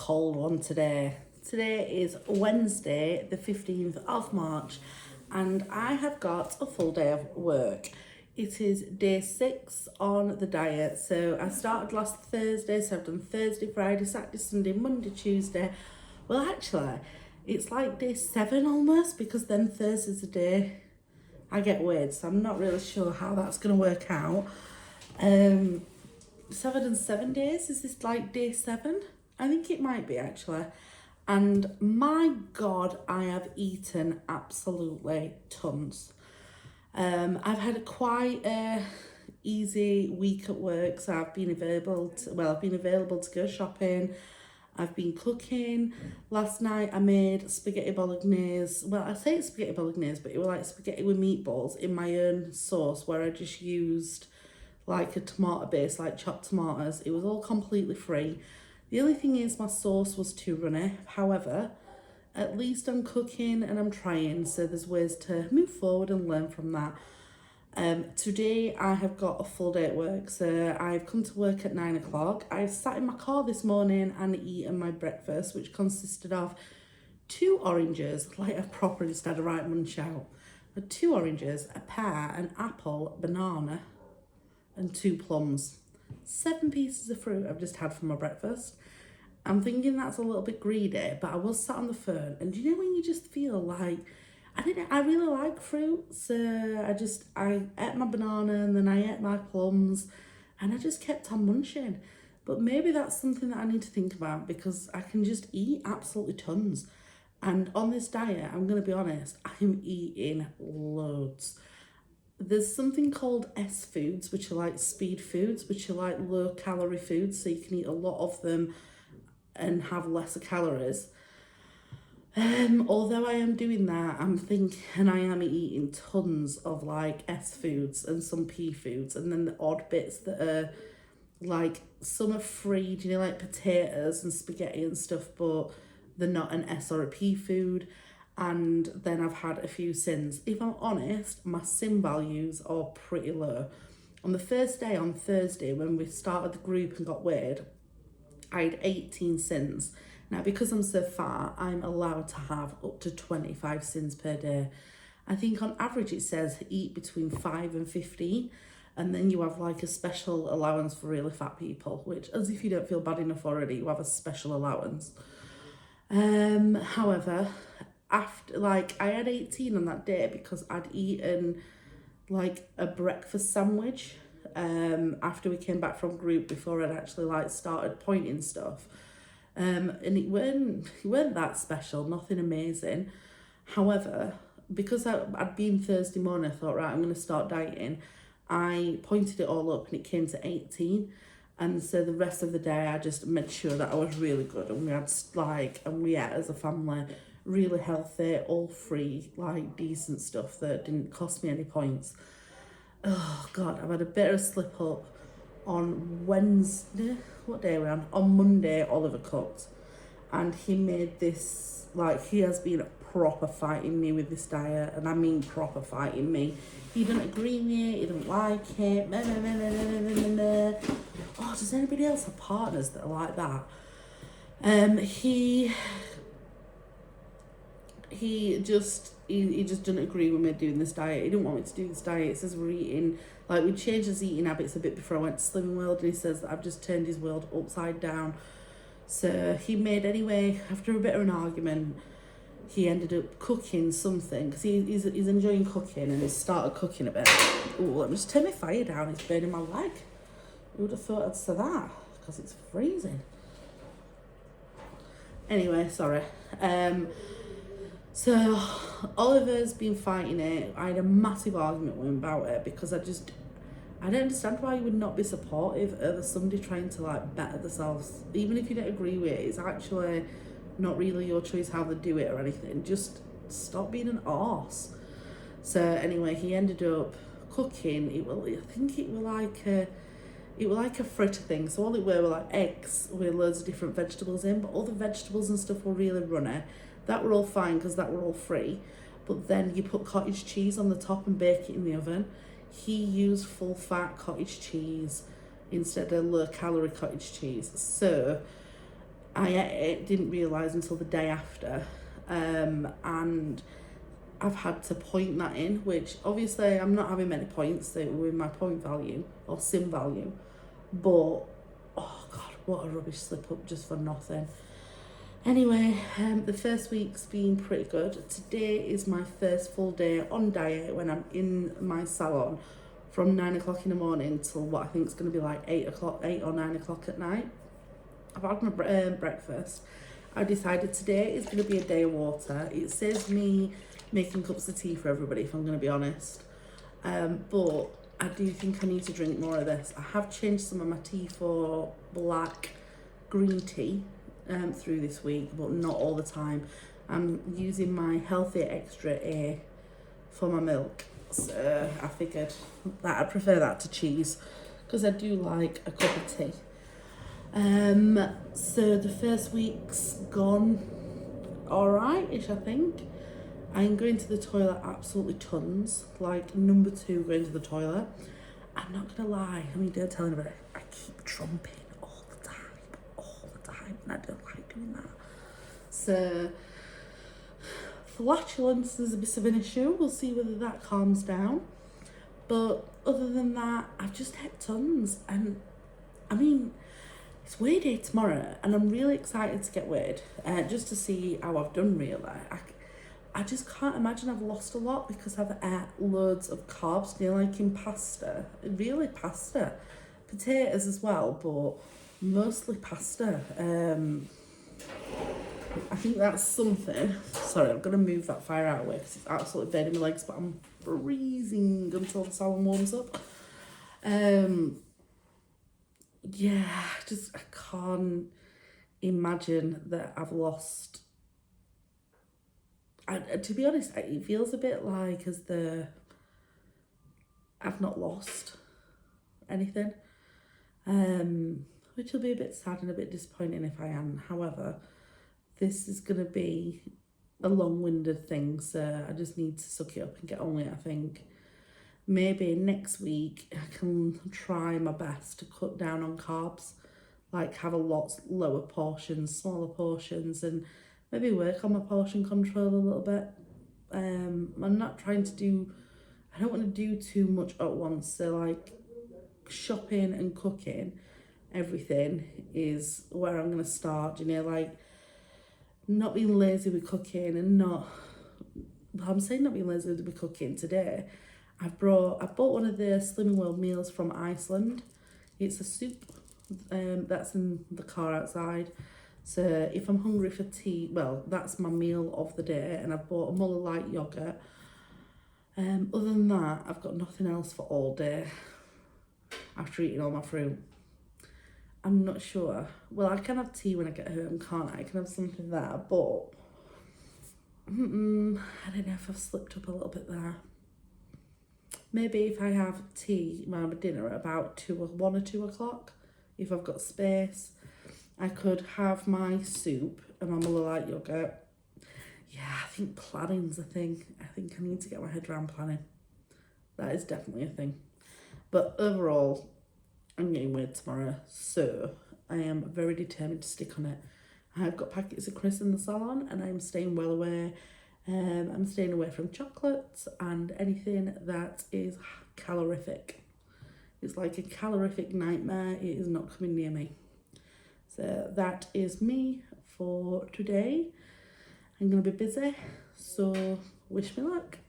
cold one today. Today is Wednesday, the 15th of March, and I have got a full day of work. It is day 6 on the diet. So I started last Thursday, so I've done Thursday, Friday, Saturday, Sunday, Monday, Tuesday. Well, actually, it's like day 7 almost, because then Thursday's the day I get weighed, so I'm not really sure how that's going to work out. So I've done 7 days. Is this like day 7? I think it might be actually. And my God, I have eaten absolutely tons. I've had a quite easy week at work, so I've been available to go shopping. I've been cooking. Last night I made spaghetti bolognese. Well, I say it's spaghetti bolognese, but it was like spaghetti with meatballs in my own sauce, where I just used like a tomato base, like chopped tomatoes. It was all completely free. The only thing is my sauce was too runny. However, at least I'm cooking and I'm trying, so there's ways to move forward and learn from that. Today I have got a full day at work, so I've come to work at 9 o'clock. I've sat in my car this morning and eaten my breakfast, which consisted of 2 oranges, like I properly just had a right munch out. 2 oranges, a pear, an apple, banana, and 2 plums. 7 pieces of fruit I've just had for my breakfast. I'm thinking that's a little bit greedy, but I was sat on the phone, and do you know when you just feel like, I really like fruit, so I ate my banana and then I ate my plums, and I just kept on munching. But maybe that's something that I need to think about, because I can just eat absolutely tons. And on this diet, I'm going to be honest, I'm eating loads. There's something called S foods, which are like speed foods, which are like low calorie foods, so you can eat a lot of them and have lesser calories. Although I am doing that, I'm thinking, and I am eating tons of like S foods and some P foods, and then the odd bits that are like, some are free, do you know, like potatoes and spaghetti and stuff, but they're not an S or a P food. And then I've had a few sins. If I'm honest, my sin values are pretty low. On the first day, on Thursday, when we started the group and got weighed, I had 18 sins. Now, because I'm so fat, I'm allowed to have up to 25 sins per day. I think on average it says eat between 5 and 15, and then you have like a special allowance for really fat people, which, as if you don't feel bad enough already, you have a special allowance. However, after, like, I had 18 on that day because I'd eaten like a breakfast sandwich after we came back from group, before I'd actually like started pointing stuff. And it weren't that special, nothing amazing. However, because I'd been Thursday morning, I thought, right, I'm going to start dieting. I pointed it all up and it came to 18. And so the rest of the day, I just made sure that I was really good. And we ate as a family really healthy, all free, like decent stuff that didn't cost me any points. Oh God, I've had a bit of a slip up on Wednesday. What day are we on? On Monday, Oliver cooked, and he made this, like, he has been proper fighting me with this diet, and I mean proper fighting me. He didn't agree with it, he didn't like it. Oh, does anybody else have partners that are like that? He just didn't agree with me doing this diet. He didn't want me to do this diet. It says we're eating, like, we changed his eating habits a bit before I went to Slimming World, and he says that I've just turned his world upside down. So he made, anyway, after a bit of an argument, he ended up cooking something, because he's enjoying cooking, and he started cooking a bit. Oh, let me just turn my fire down, it's burning my leg. Who would have thought I'd say that? Because it's freezing. Anyway, sorry. So Oliver's been fighting it. I had a massive argument with him about it, because I don't understand why you would not be supportive of somebody trying to like better themselves. Even if you don't agree with it, it's actually not really your choice how they do it or anything. Just stop being an arse. So anyway, he ended up cooking. I think it was like a fritter thing. So all it were like eggs with loads of different vegetables in, but all the vegetables and stuff were really runny. That were all fine because that were all free. But then you put cottage cheese on the top and bake it in the oven. He used full fat cottage cheese instead of low calorie cottage cheese. So I didn't realise until the day after, and I've had to point that in, which obviously I'm not having many points, they were in my point value or sim value, but oh god, what a rubbish slip up just for nothing. Anyway, the first week's been pretty good. Today is my first full day on diet when I'm in my salon from 9 o'clock in the morning till what I think is going to be like 8 or 9 o'clock at night. I've had my breakfast. I decided today is going to be a day of water. It saves me making cups of tea for everybody, if I'm going to be honest. But I do think I need to drink more of this. I have changed some of my tea for black green tea through this week, but not all the time. I'm using my healthy extra A for my milk. So I figured that I'd prefer that to cheese because I do like a cup of tea. So the first week's gone alright-ish, I think. I'm going to the toilet absolutely tons, like number 2 going to the toilet. I'm not gonna lie, I mean, don't tell anybody, I keep trumping all the time, and I don't like doing that. So flatulence is a bit of an issue. We'll see whether that calms down. But other than that, I've just had tons, and I mean, it's weigh day tomorrow, and I'm really excited to get weighed, just to see how I've done. Really, I just can't imagine I've lost a lot because I've ate loads of carbs, you know, like in pasta, really pasta, potatoes as well, but mostly pasta. I think that's something. Sorry, I'm gonna move that fire out of the way because it's absolutely burning my legs, but I'm freezing until the salon warms up. Yeah, I can't imagine that I've lost. To be honest, it feels a bit like I've not lost anything, which will be a bit sad and a bit disappointing if I am. However, this is going to be a long-winded thing, so I just need to suck it up and get on with it, I think. Maybe next week I can try my best to cut down on carbs, like have a lot lower portions, smaller portions, and maybe work on my portion control a little bit. I'm not trying to do, I don't want to do too much at once, so like shopping and cooking, everything is where I'm going to start, you know, like not being lazy with cooking and not, I'm saying not being lazy with cooking today. I bought one of the Slimming World meals from Iceland. It's a soup that's in the car outside. So if I'm hungry for tea, well, that's my meal of the day, and I've bought a Muller Light yogurt. Other than that, I've got nothing else for all day after eating all my fruit. I'm not sure. Well, I can have tea when I get home, can't I? I can have something there, but I don't know if I've slipped up a little bit there. Maybe if I have tea, my dinner at about 1 or 2 o'clock, if I've got space, I could have my soup and my Muller Light yogurt. Yeah, I think planning's a thing. I think I need to get my head around planning. That is definitely a thing. But overall, I'm getting weighed tomorrow, so I am very determined to stick on it. I've got packets of crisps in the salon, and I'm staying well away. I'm staying away from chocolates and anything that is calorific. It's like a calorific nightmare. It is not coming near me. So that is me for today. I'm going to be busy, so wish me luck.